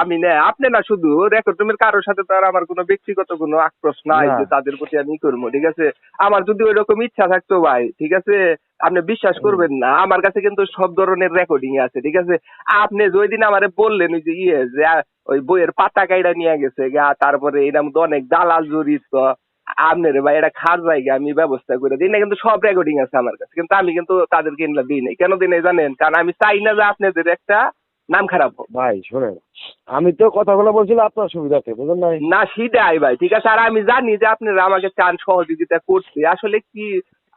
আমি না আপনি না শুধু রেকর্ড রুমের কারোর সাথে তো আর আমার কোনো ব্যক্তিগত কোনো আক্রোশ নাই না। যে তাদের প্রতি আমি করবো, ঠিক আছে। আমার যদি ওই রকম ইচ্ছা থাকতো ভাই, ঠিক আছে, আপনি বিশ্বাস করবেন না, আমার কাছে কিন্তু সব ধরনের রেকর্ডিং আছে, ঠিক আছে। আপনি ওই দিন আমারে বললেন ওই যে যে ওই বইয়ের পাতা কাইড়া নিয়ে গেছে গা, তারপরে এরকম তো অনেক দালাল জড়িত, আপনার ভাই এটা খার জায়গা আমি ব্যবস্থা করে দিই না, কিন্তু সব রেকর্ডিং আছে আমার কাছে, কিন্তু আমি কিন্তু তাদেরকে এগুলা দিই নাই। কেন দিই নাই জানেন? কারণ আমি চাই না যে আপনাদের একটা নাম খারাপ হোক। ভাই শোনেন, আমি তো কথাগুলো বলছিলাম আপনার সুবিধাতে, বুঝলেন নাই? না সেটাই ভাই, ঠিক আছে। আর আমি জানি যে আপনারা আমাকে চান সহযোগিতা করতে, আসলে কি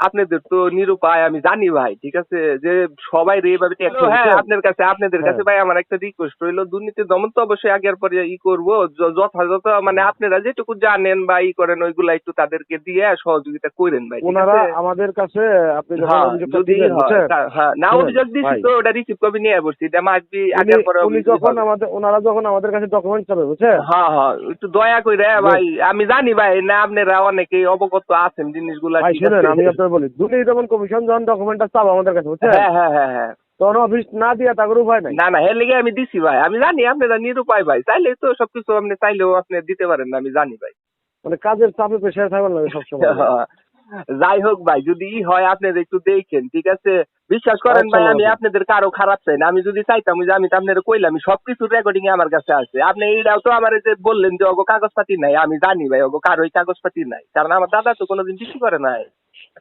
আপনাদের তো নিরুপায় আমি জানি ভাই, ঠিক আছে, যে সবাই রে এভাবে ট্যাক্স। হ্যাঁ, আপনাদের কাছে হ্যাঁ। ভাই আমার একটা রিকোয়েস্ট রইলো, দুর্নীতি দমন তো অবশ্যই আগের পরে করবো, যথাযথ মানে আপনারা যেটুকু জানেন বা করেন ওইগুলা একটু তাদেরকে দিয়ে সহযোগিতা করেন ভাই, ঠিক ওনারা আছে? আমাদের কাছে, আপনি যখন হ্যাঁ, অভিযোগটা যদি দিবেন, বুঝছেন? হ্যাঁ, না শুনেন, অভিযোগ দিছি ভাই, তো ওটা রিসিভ কপি নিয়ে বসছি, এটা মাসবি উনি আগের পরে উনি যখন ওনারা যখন আমাদের কাছে ডকুমেন্ট পাবে, বুঝছেন? হ্যাঁ হ্যাঁ, একটু দয়া করে ভাই, আমি জানি ভাই না আপনারা অনেকেই অবগত আছেন জিনিসগুলা, ভাই ঠিক শুনেন, আছে। আমি আপনার বলি, দুর্নীতি দমন কমিশন যখন ডকুমেন্টটা চাবো আমাদের কাছে, বুঝছেন, হ্যাঁ হ্যাঁ হ্যাঁ হ্যাঁ, তখন অফিস না দিয়া তাদের উপায় নাই। না না, এর লেগে আমি দিছি ভাই, আমি জানি আপনারা নিরুপায় ভাই, চাইলে তো সবকিছু আপনি চাইলেও আপনি দিতে পারেন না, আমি জানি ভাই। মানে কাজের চাপে প্রেশারে থাকবেন লাগে সবসময়। যাই হোক ভাই, যদি হয় আপনারা একটু দেখেন, ঠিক আছে। বিশ্বাস করেন আচ্ছা ভাই, আমি আল্লাহ। আপনাদের কারো খারাপ চাই না, আমি যদি চাইতাম যে আমি তো আপনাদের কইলাম সবকিছু রেকর্ডিং আমার কাছে আছে। আপনি এইটাও তো আমার যে বললেন যে অগো কাগজপাতি নাই, আমি জানি ভাই অগো কারোই কাগজপাতি নাই, কারণ আমার দাদা তো কোনোদিন বিক্রি করে নাই।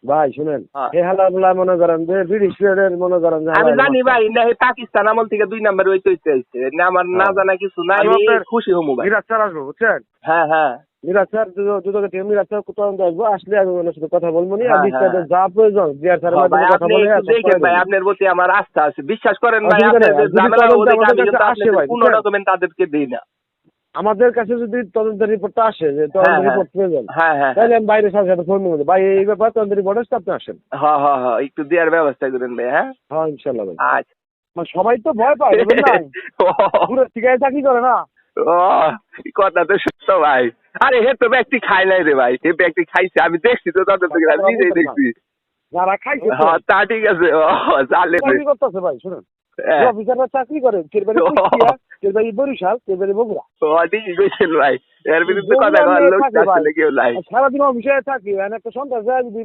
ভাই শুনেন, হ্যাঁ। এই হালা মনে করেন যে ব্রিটিশ পিরিয়ডের মনে করেন যে আমি হালায় জানি মাস্টার। ভাই না, এই পাকিস্তান আমল থেকে 2 নাম্বার হইতে হইতে না, আমার না হ্যাঁ। জানা কিছু নাই, আমি আমি আপনার খুশি হমু ভাই। মিরাজ স্যার আসবো, বুঝছেন? হ্যাঁ হ্যাঁ মিরাজ স্যার দুটোকে থেকে মিরাজ স্যার তদন্ত আসবো, আসলে আমি ওনার সাথে কথা বলবো নি, আর হ্যাঁ বিস্তারিত হ্যাঁ যা প্রয়োজন জিয়ার স্যারের হ্যাঁ ভাই, মাধ্যমে কথা আপনি বলে একটু দেখেন ভাই, আপনার প্রতি আমার আস্থা আছে, বিশ্বাস করেন ভাই। অসুবিধা নেই। আপনাদের আর যদি ঝামেলা তদন্তে ওদেরকে আমাদের আমি কাছে কিন্তু আসে আপনাদের ভাই, কোনো বুঝছেন, ডকুমেন্ট তাদেরকে দিই না। আমাদের কাছে যদি তদন্তের রিপোর্টটা আসে যে হ্যাঁ তদন্তের হ্যাঁ রিপোর্ট প্রয়োজন, হ্যাঁ হ্যাঁ তাহলে আমি বাইরের সাথে সাথে ফোন নেবো, ভাই এই ব্যাপার তদন্তের রিপোর্ট আসতে আপনি আসেন। হ্যাঁ হ্যাঁ হ্যাঁ, একটু দেওয়ার ব্যবস্থা করেন ভাই। হ্যাঁ হ্যাঁ ইনশাল্লাহ ভাই। আচ্ছা। মানে সবাই তো ভয় পায়, বুঝলেন না? পুরো ঠিকায় চাকরি করে না। ও, কথা তো সত্য ভাই। আরে হে তো ব্যক্তি খাই নাই রে ভাই, হে ব্যক্তি খাইছে, আমি দেখছি তো তাদের থেকে, আমি নিজেই দেখছি। যারা খাইছে তো হ্যাঁ তা ঠিক আছে, ও চালে চাকরি করতেছে ভাই, শুনুন, অফিসাররা চাকরি করে, কেউ বাড়ি কুষ্টিয়া, কেউ বাড়ি বরিশাল, কেউ বাড়ি বগুড়া। ঠিকই কইছেন ভাই, এর বিরুদ্ধে কথা বগুড়ার কওয়ার মেয়ে লোক থাকে ভাই, আসলে কেউ নাই। আর সারাদিন অফিসে থাকি, একটা সন্ধ্যা যায় যদি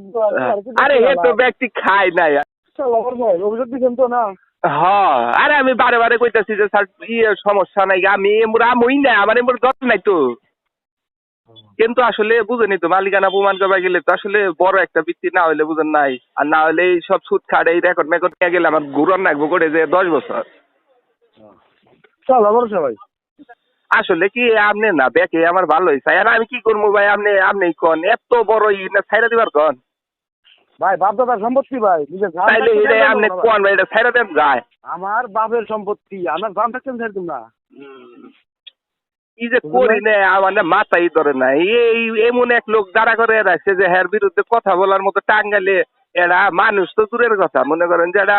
আরে হে তো ব্যক্তি খাই নাই। অভিযোগ দিচ্ছেন তো না? হ্যাঁ, আরে আমি বারে বারে কইতাছি যে স্যার সমস্যা নাই, আমি এমরা মই না, আমার এমর দরকার নাই তো। কিন্তু আসলে বুঝেনি তো, মালিকানা প্রমাণ করবা গেলে তো আসলে বড় একটা ভিত্তি না হইলে বুঝেন নাই, আর না হলে এই সব সুদ খাট এই রেকর্ড মেকর্ড নিয়ে গেলে আমার ঘুরন নাকবো করে যে 10 বছর। চল আমার সবাই আসলে কি আপনি না দেখে আমার ভালো হয়েছে, আর আমি কি করবো ভাই, আপনি কোন এত বড় না ছাইরা দিবার কোন, ভাই, বাপ দাদার সম্পত্তি ভাই, নিজের জান তাইলে থাকতে এটা দেন আপনি না ভাই। কোন ভাই, এটা ছাইরা দেন যায়। আমার বাপের সম্পত্তি, আমার জান থাকতে ছেড়ে দিন না। কি যে করি না, আমার না মাথাই ধরে না। এই এমন এক লোক দাঁড়া করে রাখছে যে হের বিরুদ্ধে কথা বলার মতো টাঙ্গালে, এরা মানুষ তো দূরের কথা, মনে করেন যে এরা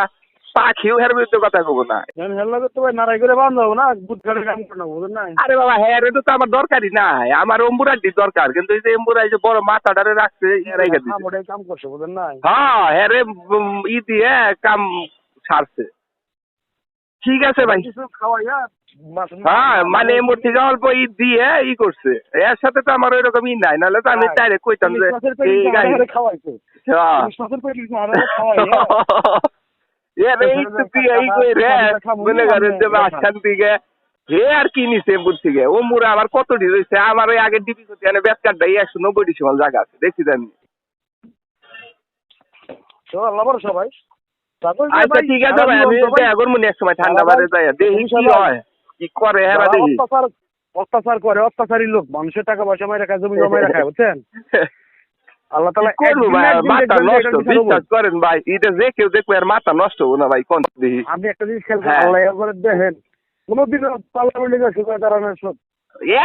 পাখিও হের বিরুদ্ধে কথা কব না। হেল্লা করতে ভাই নারাই করে বান্ধব না, বুধ কাটে কাম করে না, বুঝলেন না? আরে বাবা, হ্যাঁ এটা তো আমার দরকারই নাই, আমার এম্বুরাডি দরকার, কিন্তু এই যে এম্বুরাই যে বড় মাথাটারে রাখছে এরাই দিচ্ছে। ওটাই কাম করছে, বুঝলেন না? হ্যাঁ হ্যাঁ রে, ই দিয়ে কাম ছাড়ছে। ঠিক আছে ভাই। কিছু খাওয়াইয়া হ্যাঁ মানে এমন থেকে অল্প ই দিয়ে ই করছে, এর সাথে তো আমার ওইরকম ই নাই, নাহলে তো আমি ডাইরেক্ট কইতাম যে এই গাড়ি খাওয়াইছে, হ্যাঁ মনে করেন যে মাঝখান থেকে হে আর কি নিছে এমপুর থেকে ও মুরা আমার কত ডি রয়েছে, আমার ওই আগের ডিপি ব্যাস কার্ডটা 190 সমান জায়গা আছে, দেখছি আমি। সবাই আচ্ছা ঠিক আছে ভাই, আমি এখন মনে এক সময় ঠান্ডা বারে যাই দেখি কি হয়, কি করে হ্যাঁ দেখি। অত্যাচার করে, অত্যাচারী লোক, মানুষের টাকা পয়সা মাইরা খায়, জমি জমাই রাখায়, বুঝছেন? আল্লাহ তাআলা করবো ভাই, মাথা নষ্ট, বিশ্বাস করেন ভাই, এটা যে কেউ দেখবে আর মাথা নষ্ট হবো না ভাই, কোন দেখি। আপনি একটা জিনিস খেয়াল করেন, আল্লাহ করে দেখেন, কোনদিন পার্লামেন্টে গেছে দাঁড়ানোর সব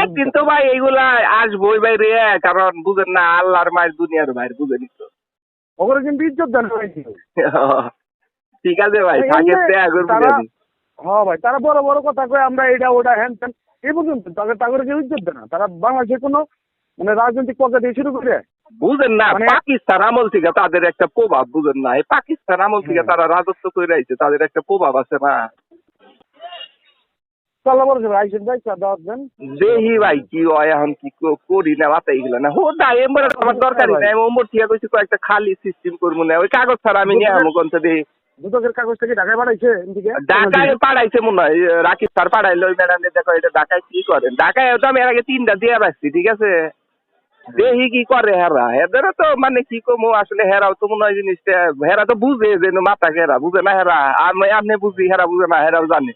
একদিন তো ভাই এইগুলা আসবোই ভাই রে, কারণ বুঝেন না আল্লাহর মায়ের দুনিয়ার ভাই, বুঝেনি তো। ওগুলো কিন্তু ইজ্জত দেন ভাই। ঠিক আছে ভাই, থাকে হ্যাঁ ভাই, তারা বড় বড় কথা কয়, আমরা এটা ওটা হ্যান ত্যান, এই পর্যন্ত তাদের কেউ ইজ্জত দেয় না। তারা বাংলাদেশে কোনো মানে রাজনৈতিক পর্যায়ে দিয়ে শুরু করে, বুঝেন না পাকিস্তান আমল থেকে তাদের একটা প্রভাব, বুঝেন না, এই পাকিস্তান আমল থেকে তারা রাজত্ব করে আইছে, তাদের একটা প্রভাব আছে না। চলো বড় ভাই আইসেন ভাই চা দাওয়াত দেন। দেহি ভাই কি হয় এখন কি করি না মাথায় গেল না হো না এমন আমার দরকারই নাই আমি ওমর ঠিক কইছি কয়েকটা খালি সিস্টেম করবো না ওই কাগজ ছাড়া আমি নিয়ে আমো কোন দিয়ে দুদকের কাগজ থেকে ঢাকায় পাঠাইছে এদিকে ঢাকায় পাঠাইছে মনে হয় রাকিব স্যার পাঠাইলো ওই ম্যাডাম দেখো এটা ঢাকায় কি করেন ঢাকায় তো আমি এর আগে 3টা দিয়ে রাখছি ঠিক আছে দেহি কি করে হেরা এদেরও তো মানে কি কমো আসলে হেরাও তো মনে হয় জিনিসটা হেরা তো বুঝে যে মাথা হেরা বুঝে না হেরা আমি আপনি বুঝি হেরা বুঝে না হেরাও জানে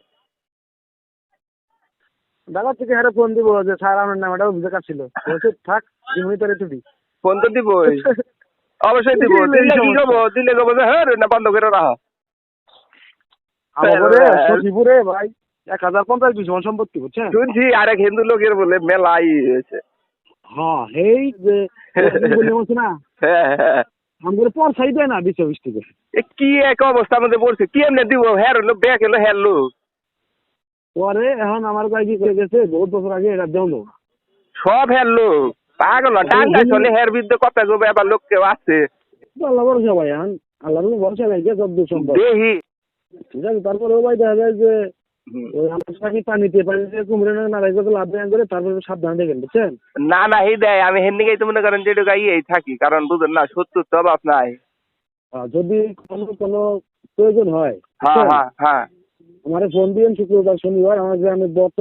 ঢাকা থেকে হারে ফোন দিব যে স্যার আমার নামটা বুঝে কাছিল বলছে থাক দিমনি তোরে তুই ফোন তো দিবই অবশ্যই দিব দিলে কি করবো দিলে করবো যে হ্যাঁ না বন্ধ করে রাখো আমাদের সচিপুরে ভাই 1050 বিশ মান সম্পত্তি বুঝছেন শুনছি আরেক হিন্দু লোকের বলে মেলাই হয়েছে হ্যাঁ এই যে বলে বলছে না হ্যাঁ আমাদের পর সাইড দেয় না 20 থেকে কি এক অবস্থার মধ্যে পড়ছে কি এমনি দিব হ্যাঁ লোক ব্যাগ এলো হ্যাঁ লোক পরে এখন আমার ভাই কি করে গেছে বহুত বছর আগে এটা দেওয়া সব হ্যাঁ লোক পাগল ডাঙ্গা চলে হের বিরুদ্ধে কথা কবে আবার লোক কেউ আছে আল্লাহ ভরসা ভাই এখন আল্লাহর ভরসা নাই যে যত সম্ভব দেহি ঠিক আছে তারপরে ভাই দেখা যায় যে ওই আমার সাথে পানিতে কুমড়ে না রাইজ লাভ দেন করে তারপরে সাবধান দেখেন বুঝছেন না না এই দেয় আমি হেন্দি গাইতে মনে করেন যেটুকু গাইয়েই থাকি কারণ বুঝেন না সত্যর তো অভাব নাই যদি কোনো প্রয়োজন হয় হ্যাঁ হ্যাঁ হ্যাঁ আমার ফোন দিন শুক্রবার শনিবার আমার গ্রামে বক্তব্য